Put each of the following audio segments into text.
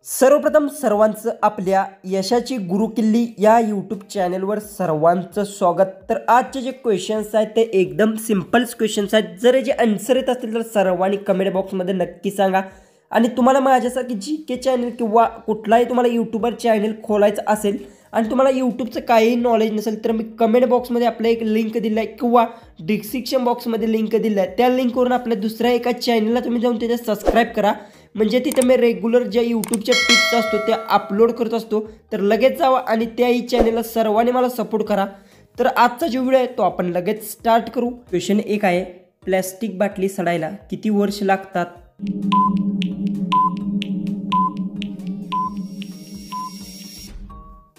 सर्वप्रथम सर्वांचं आपल्या यशाची गुरुकिल्ली या यूट्यूब चॅनलवर सर्वांचं स्वागत। तर आजचे जे क्वेश्चन्स आहेत ते एकदम सिंपल्स क्वेश्चन्स आहेत। जर जे आन्सर येत असतील तर सर्वांनी कमेंट बॉक्समध्ये नक्की सांगा। आणि तुम्हाला माझ्यासारखी जीके चॅनल किंवा कुठलाही तुम्हाला यूट्यूबर चॅनल खोलायचं असेल आणि तुम्हाला यूट्यूबचं काही नॉलेज नसेल तर मी कमेंट बॉक्समध्ये आपला एक लिंक दिला आहे किंवा डिस्क्रिप्शन बॉक्समध्ये लिंक दिला आहे। त्या लिंकवरून आपल्या दुसऱ्या एका चॅनलला तुम्ही जाऊन त्याच्यात सबस्क्राईब करा, म्हणजे तिथे मी रेग्युलर ज्या यूट्यूबच्या टिप्स असतो त्या अपलोड करत असतो। तर लगेच जावा आणि त्याही चॅनलला सर्वांनी मला सपोर्ट करा। तर आजचा जो व्हिडिओ आहे तो आपण लगेच स्टार्ट करू। क्वेश्चन 1 आहे, प्लॅस्टिक बाटली सडायला किती वर्ष लागतात?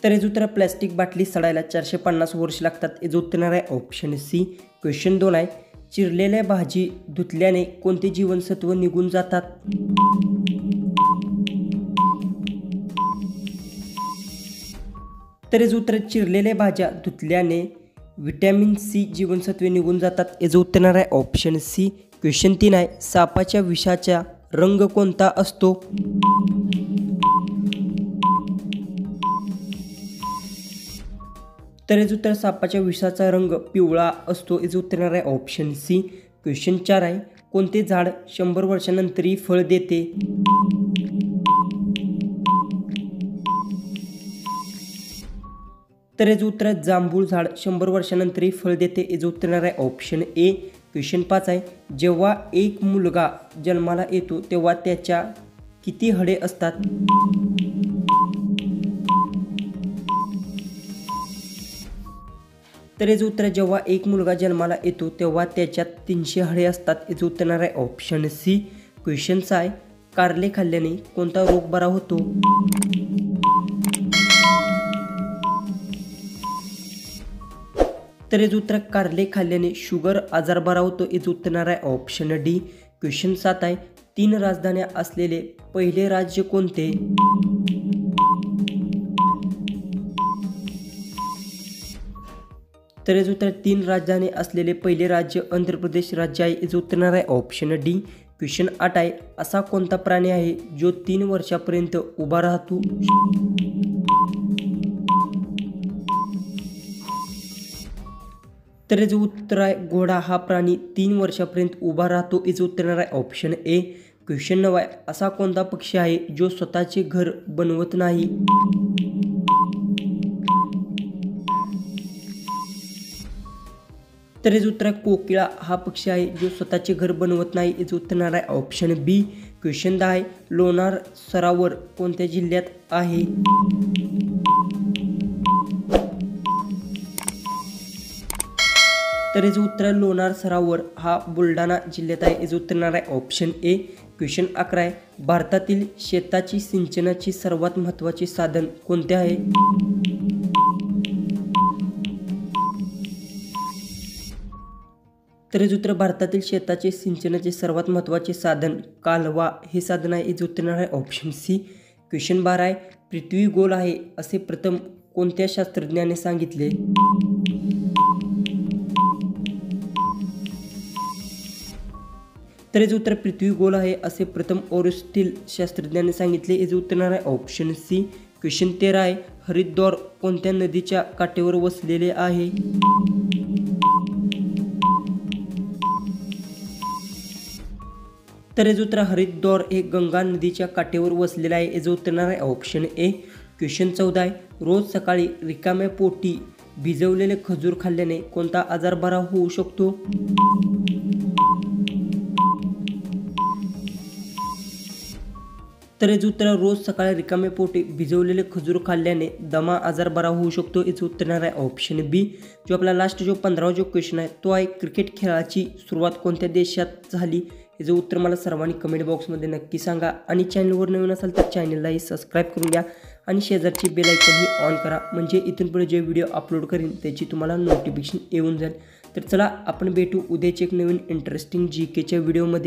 तर याचं उत्तर प्लॅस्टिक बाटली सडायला 450 वर्ष लागतात। याचं उत्तर आहे ऑप्शन सी। क्वेश्चन 2 आहे, चिरलेल्या भाजी धुतल्याने कोणते जीवनसत्व निघून जातात? तर याचं उत्तर चिरलेल्या भाज्या धुतल्याने व्हिटॅमिन सी जीवनसत्वे निघून जातात। याचं उत्तर आहे ऑप्शन सी। क्वेश्चन 3 आहे, सापाच्या विषाचा रंग कोणता असतो? तर याचं उत्तर सापाच्या विषाचा रंग पिवळा असतो। याचं उत्तर आहे ऑप्शन सी। क्वेश्चन 4 आहे, कोणते झाड 100 वर्षांनंतरही फळ देते? तर याचं उत्तर जांभूळ झाड 100 वर्षांनंतरही फळ देते। याचं उत्तर आहे ऑप्शन ए। क्वेश्चन 5 आहे, जेव्हा एक मुलगा जन्माला येतो तेव्हा त्याच्या किती हडे असतात? तर याचं उत्तर जेव्हा एक मुलगा जन्माला येतो तेव्हा त्याच्यात 300 हडे असतात। याचं उत्तर आहे ऑप्शन सी। क्वेश्चन 6 आहे, कारले खाल्ल्याने कोणता रोग बरा होतो? तर याचं उत्तर कारले खाल्ल्याने शुगर आजार बरा होतो। याचं उत्तर आहे ऑप्शन डी। क्वेश्चन 7 आहे, 3 राजधान्या असलेले पहिले राज्य कोणते? तर याचं उत्तर 3 राजधानी असलेले पहिले राज्य आंध्र प्रदेश राज्य आहे। याचं उत्तर आहे ऑप्शन डी। क्वेश्चन 8 आहे, असा कोणता प्राणी आहे जो 3 वर्षापर्यंत उभा राहतो? तर याचं उत्तर आहे घोडा हा प्राणी 3 वर्षापर्यंत उभा राहतो। याचं उत्तर आहे ऑप्शन ए। क्वेश्चन 9 आहे, असा कोणता पक्षी आहे जो स्वतःचे घर बनवत नाही? तर याचं उत्तर कोकिळा हा पक्षी आहे जो स्वतःचे घर बनवत नाही। याचं उत्तर आहे ऑप्शन बी। क्वेश्चन 10 आहे, लोणार सरोवर कोणत्या जिल्ह्यात आहे? तर याचं उत्तर लोणार सरोवर हा बुलढाणा जिल्ह्यात आहे। याचं उत्तर आहे ऑप्शन ए। क्वेश्चन 11 आहे, भारतातील शेताची सिंचनाची सर्वात महत्त्वाचे साधन कोणते आहे? तर याचं उत्तर भारतातील शेताचे सिंचनाचे सर्वात महत्त्वाचे साधन कालवा हे साधन आहे। याचं उत्तर आहे ऑप्शन सी। क्वेश्चन 12 आहे, पृथ्वी गोल आहे असे प्रथम कोणत्या शास्त्रज्ञाने सांगितले? तर याचं उत्तर पृथ्वी गोल आहे असे प्रथम ओरिस्टिल शास्त्रज्ञाने सांगितले। याचं उत्तर आहे ऑप्शन सी। क्वेश्चन 13 आहे, हरिद्वार कोणत्या नदीच्या काठेवर वसलेले आहे? तर याचं उत्तर हरिद्वार हे गंगा नदीच्या काठेवर वसलेले आहे। याचं उत्तर आहे ऑप्शन ए। क्वेश्चन 14 आहे, रोज सकाळी रिकाम्या पोटी भिजवलेले खजूर खाल्ल्याने कोणता आजार बरा होऊ शकतो? तर याचं उत्तर रोज सकाळी रिकाम्या पोटी भिजवलेले खजूर खाल्ल्याने दमा आजार बरा होऊ शकतो। याचं उत्तर आहे ऑप्शन बी। जो आपला लास्ट 15वा जो क्वेश्चन आहे तो आहे, क्रिकेट खेळाची सुरुवात कोणत्या देशात झाली? याचं उत्तर मला सर्वांनी कमेंट बॉक्समध्ये नक्की सांगा। आणि चॅनलवर नवीन असाल तर चॅनललाही सबस्क्राईब करून घ्या आणि शेजारची बेल आयकनही ऑन करा, म्हणजे इथून पुढे जे व्हिडिओ अपलोड करीन त्याची तुम्हाला नोटिफिकेशन येऊन जाईल। तर चला आपण भेटू उद्याचे एक नवीन इंटरेस्टिंग जीकेच्या व्हिडिओमध्ये।